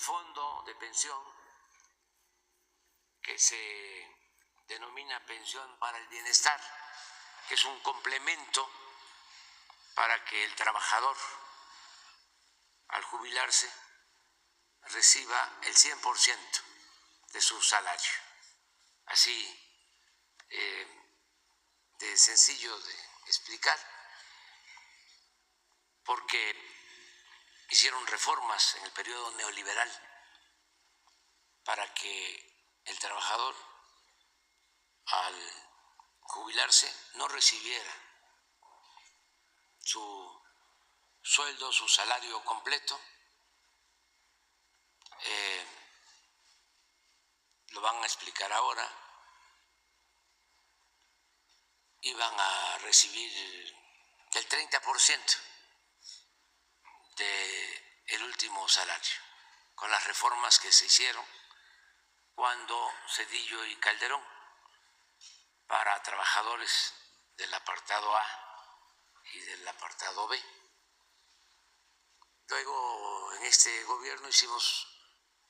fondo de pensión que se denomina pensión para el bienestar, que es un complemento para que el trabajador al jubilarse reciba el 100% de su salario. Así de sencillo de explicar, porque hicieron reformas en el periodo neoliberal para que el trabajador al jubilarse no recibiera su sueldo, su salario completo. Lo van a explicar ahora. Iban a recibir el 30% del último salario, con las reformas que se hicieron cuando Zedillo y Calderón, para trabajadores del apartado A y del apartado B. Luego, en este gobierno hicimos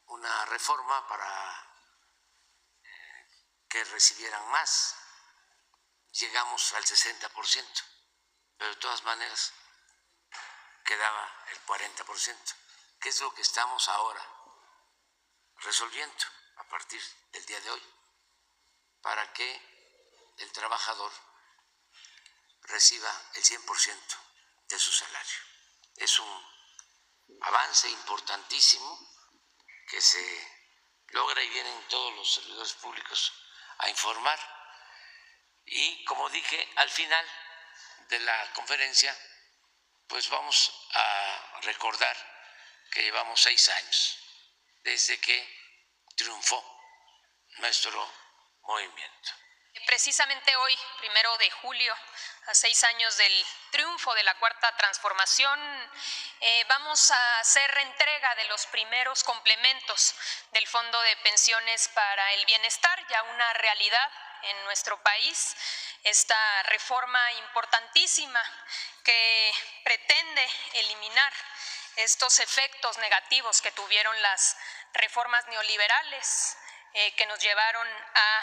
una reforma para que recibieran más. Llegamos al 60%, pero de todas maneras quedaba el 40%, que es lo que estamos ahora resolviendo a partir del día de hoy, para que el trabajador reciba el 100% de su salario. Es un avance importantísimo que se logra y vienen todos los servidores públicos a informar. Y como dije, al final de la conferencia, pues vamos a recordar que llevamos 6 años desde que triunfó nuestro movimiento. Precisamente hoy, 1 de julio, a 6 años del triunfo de la Cuarta Transformación, vamos a hacer entrega de los primeros complementos del Fondo de Pensiones para el Bienestar, ya una realidad en nuestro país. Esta reforma importantísima que pretende eliminar estos efectos negativos que tuvieron las reformas neoliberales, que nos llevaron a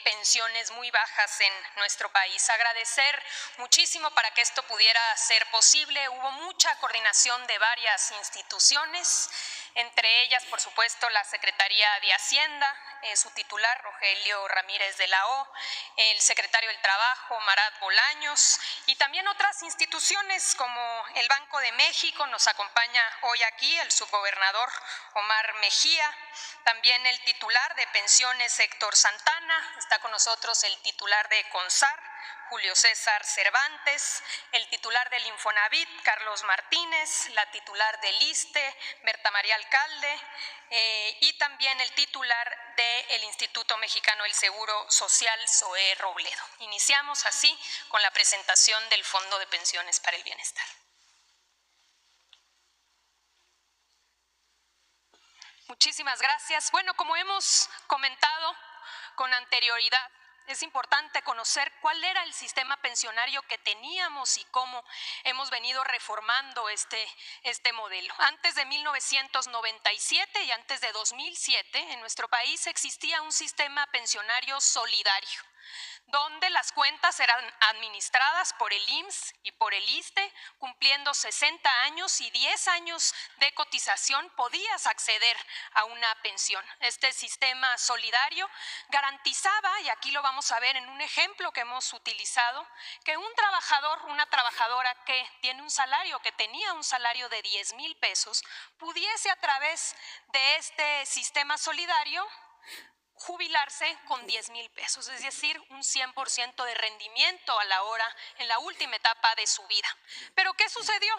pensiones muy bajas en nuestro país. Agradecer muchísimo para que esto pudiera ser posible. Hubo mucha coordinación de varias instituciones, entre ellas, por supuesto, la Secretaría de Hacienda, su titular, Rogelio Ramírez de la O, el secretario del Trabajo, Marat Bolaños, y también otras instituciones como el Banco de México. Nos acompaña hoy aquí el subgobernador Omar Mejía, también el titular de Pensiones, Héctor Santana, está con nosotros el titular de CONSAR, Julio César Cervantes, el titular del Infonavit, Carlos Martínez, la titular del ISSSTE, Berta María Alcalde, y también el titular del Instituto Mexicano del Seguro Social, Zoé Robledo. Iniciamos así con la presentación del Fondo de Pensiones para el Bienestar. Muchísimas gracias. Bueno, como hemos comentado con anterioridad, es importante conocer cuál era el sistema pensionario que teníamos y cómo hemos venido reformando este modelo. Antes de 1997 y antes de 2007, en nuestro país existía un sistema pensionario solidario, donde las cuentas eran administradas por el IMSS y por el ISSSTE. Cumpliendo 60 años y 10 años de cotización podías acceder a una pensión. Este sistema solidario garantizaba, y aquí lo vamos a ver en un ejemplo que hemos utilizado, que un trabajador, una trabajadora que tiene un salario, que tenía un salario de 10,000 pesos, pudiese a través de este sistema solidario jubilarse con 10,000 pesos, es decir, un 100% de rendimiento a la hora, en la última etapa de su vida. ¿Pero qué sucedió?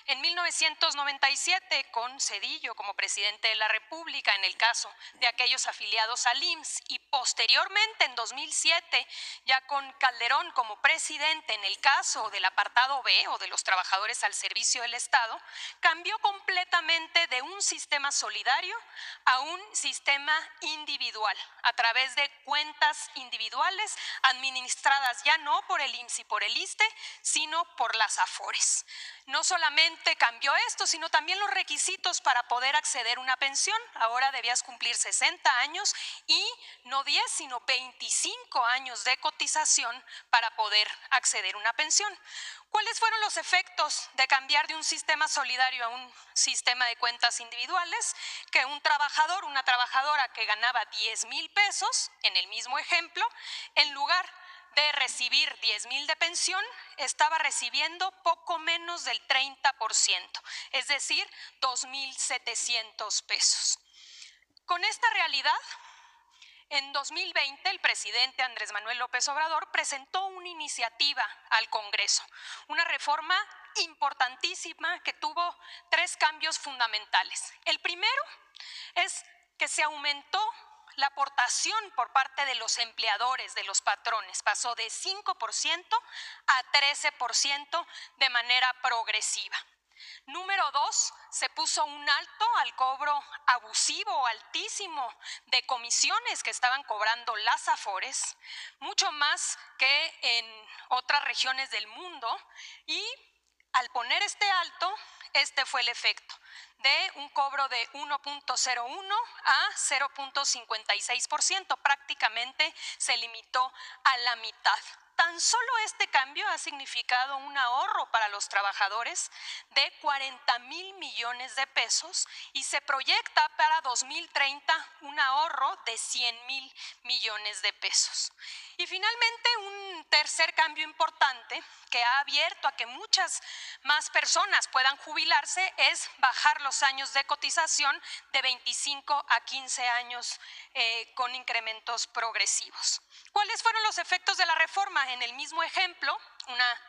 En 1997, con Zedillo como presidente de la República, en el caso de aquellos afiliados al IMSS, y posteriormente en 2007, ya con Calderón como presidente, en el caso del apartado B o de los trabajadores al servicio del Estado, cambió completamente de un sistema solidario a un sistema individual, a través de cuentas individuales administradas ya no por el IMSS y por el ISSSTE, sino por las AFORES. No solamente solamente cambió esto, sino también los requisitos para poder acceder a una pensión. Ahora debías cumplir 60 años y no 10, sino 25 años de cotización para poder acceder a una pensión. ¿Cuáles fueron los efectos de cambiar de un sistema solidario a un sistema de cuentas individuales? Que un trabajador, una trabajadora que ganaba 10,000 pesos, en el mismo ejemplo, en lugar de recibir 10,000 de pensión, estaba recibiendo poco menos del 30%, es decir, 2,700 pesos. Con esta realidad, en 2020, el presidente Andrés Manuel López Obrador presentó una iniciativa al Congreso, una reforma importantísima que tuvo 3 cambios fundamentales. El primero es que se aumentó la aportación por parte de los empleadores, de los patrones, pasó de 5% a 13% de manera progresiva. Número 2, se puso un alto al cobro abusivo, altísimo, de comisiones que estaban cobrando las Afores, mucho más que en otras regiones del mundo, y al poner este alto, este fue el efecto de un cobro de 1.01 a 0.56%, prácticamente se limitó a la mitad. Tan solo este cambio ha significado un ahorro para los trabajadores de 40,000 millones de pesos y se proyecta para 2030 un ahorro de 100,000 millones de pesos. Y finalmente, un tercer cambio importante que ha abierto a que muchas más personas puedan jubilarse es bajar los años de cotización de 25 a 15 años con incrementos progresivos. ¿Cuáles fueron los efectos de la reforma? En el mismo ejemplo, una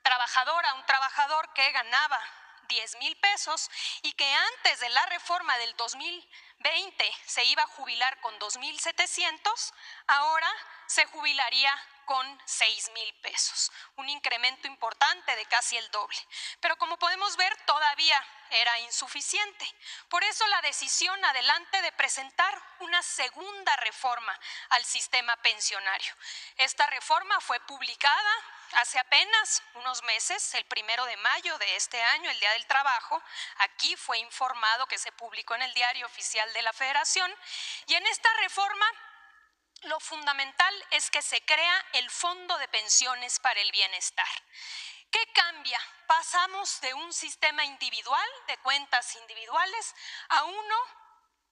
trabajadora, un trabajador que ganaba 10,000 pesos y que antes de la reforma del 2020 se iba a jubilar con 2,700, ahora se jubilaría con 6,000 pesos, un incremento importante de casi el doble. Pero como podemos ver, todavía era insuficiente. Por eso la decisión adelante de presentar una segunda reforma al sistema pensionario. Esta reforma fue publicada hace apenas unos meses, el 1 de mayo de este año, el Día del Trabajo. Aquí fue informado que se publicó en el Diario Oficial de la Federación, y en esta reforma lo fundamental es que se crea el Fondo de Pensiones para el Bienestar. ¿Qué cambia? Pasamos de un sistema individual, de cuentas individuales, a uno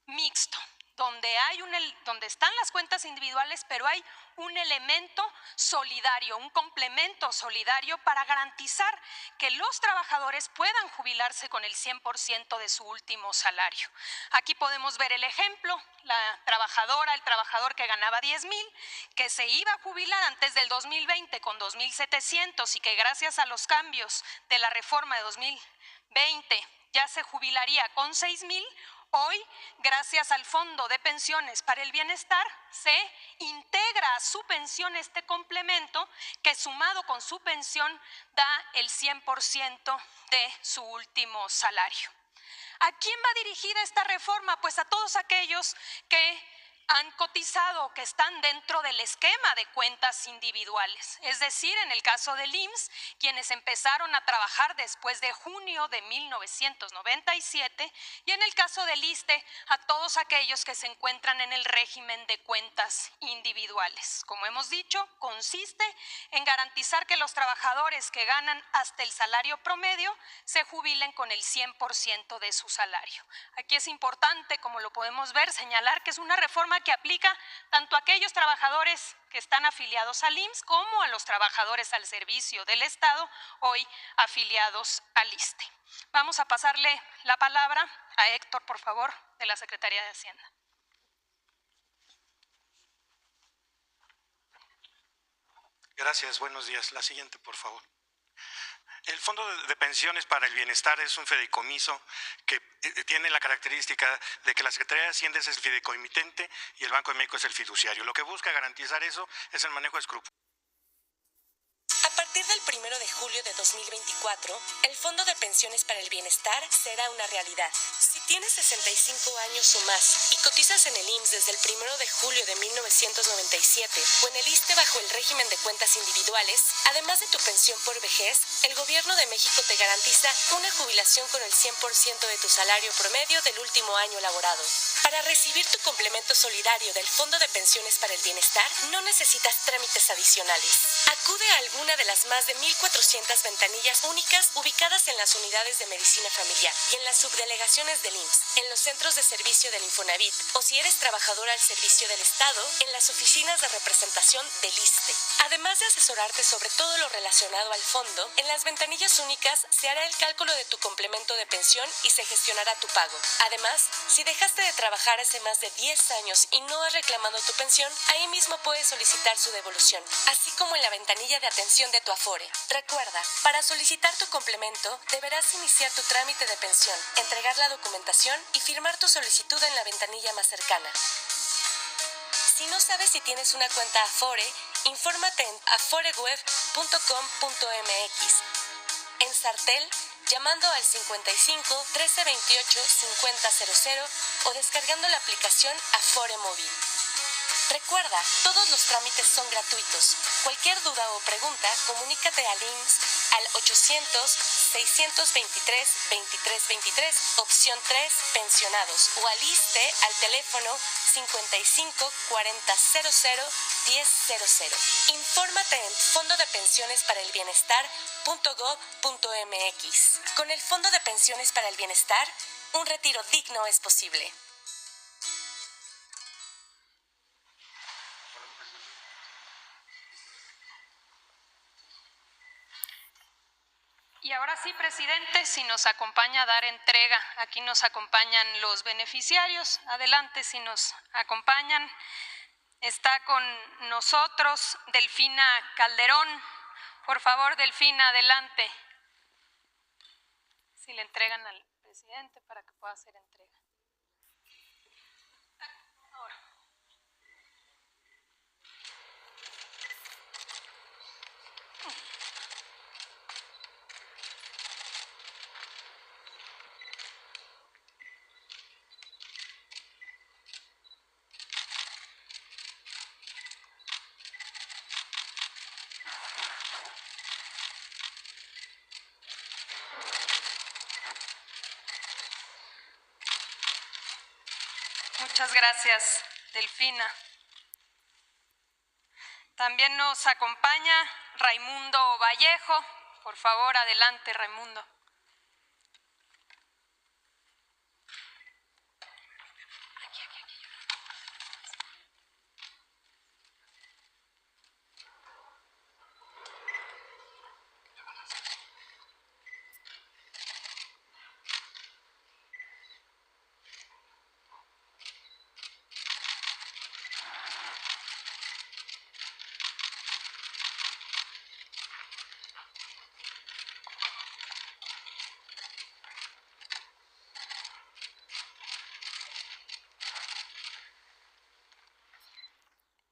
mixto, donde están las cuentas individuales, pero hay un elemento solidario, un complemento solidario para garantizar que los trabajadores puedan jubilarse con el 100% de su último salario. Aquí podemos ver el ejemplo, la trabajadora, el trabajador que ganaba 10,000, que se iba a jubilar antes del 2020 con 2,700 y que gracias a los cambios de la reforma de 2020 ya se jubilaría con 6,000. Hoy, gracias al Fondo de Pensiones para el Bienestar, se integra a su pensión este complemento que, sumado con su pensión, da el 100% de su último salario. ¿A quién va dirigida esta reforma? Pues a todos aquellos que han cotizado, que están dentro del esquema de cuentas individuales. Es decir, en el caso del IMSS, quienes empezaron a trabajar después de junio de 1997, y en el caso del ISSSTE, a todos aquellos que se encuentran en el régimen de cuentas individuales. Como hemos dicho, consiste en garantizar que los trabajadores que ganan hasta el salario promedio se jubilen con el 100% de su salario. Aquí es importante, como lo podemos ver, señalar que es una reforma que aplica tanto a aquellos trabajadores que están afiliados al IMSS como a los trabajadores al servicio del Estado, hoy afiliados al ISSSTE. Vamos a pasarle la palabra a Héctor, por favor, de la Secretaría de Hacienda. Gracias, buenos días. La siguiente, por favor. El Fondo de Pensiones para el Bienestar es un fideicomiso que tiene la característica de que la Secretaría de Hacienda es el fideicomitente y el Banco de México es el fiduciario. Lo que busca garantizar eso es el manejo escrupuloso. A partir partir del 1 de julio de 2024, el Fondo de Pensiones para el Bienestar será una realidad. Si tienes 65 años o más y cotizas en el IMSS desde el 1 de julio de 1997 o en el ISSSTE bajo el régimen de cuentas individuales, además de tu pensión por vejez, el Gobierno de México te garantiza una jubilación con el 100% de tu salario promedio del último año laborado. Para recibir tu complemento solidario del Fondo de Pensiones para el Bienestar, no necesitas trámites adicionales. Acude a alguna de las más de 1,400 ventanillas únicas ubicadas en las unidades de medicina familiar y en las subdelegaciones del IMSS, en los centros de servicio del Infonavit, o si eres trabajador al servicio del Estado, en las oficinas de representación del ISSSTE. Además de asesorarte sobre todo lo relacionado al fondo, en las ventanillas únicas se hará el cálculo de tu complemento de pensión y se gestionará tu pago. Además, si dejaste de trabajar hace más de 10 años y no has reclamado tu pensión, ahí mismo puedes solicitar su devolución, así como en la ventanilla de atención de tu Afore. Recuerda, para solicitar tu complemento, deberás iniciar tu trámite de pensión, entregar la documentación y firmar tu solicitud en la ventanilla más cercana. Si no sabes si tienes una cuenta Afore, infórmate en aforeweb.com.mx. En Sartel, llamando al 55 1328 5000 o descargando la aplicación Afore Móvil. Recuerda, todos los trámites son gratuitos. Cualquier duda o pregunta, comunícate al IMSS al 800-623-2323, opción 3, pensionados, o al ISSSTE al teléfono 55 40 00 1000. Infórmate en fondodepensionesparelbienestar.gov.mx. Con el Fondo de Pensiones para el Bienestar, un retiro digno es posible. Y ahora sí, presidente, si nos acompaña a dar entrega. Aquí nos acompañan los beneficiarios. Adelante, si nos acompañan. Está con nosotros Delfina Calderón. Por favor, Delfina, adelante. Si le entregan al presidente para que pueda hacer entrega. Ahora. Muchas gracias, Delfina. También nos acompaña Raimundo Vallejo. Por favor, adelante, Raimundo.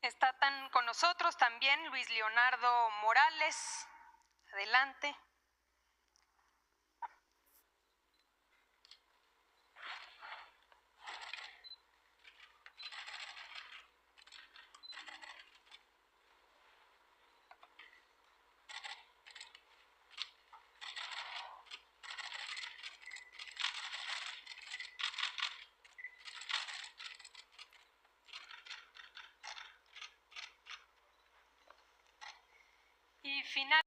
Está con nosotros también Luis Leonardo Morales. Adelante. Y finalmente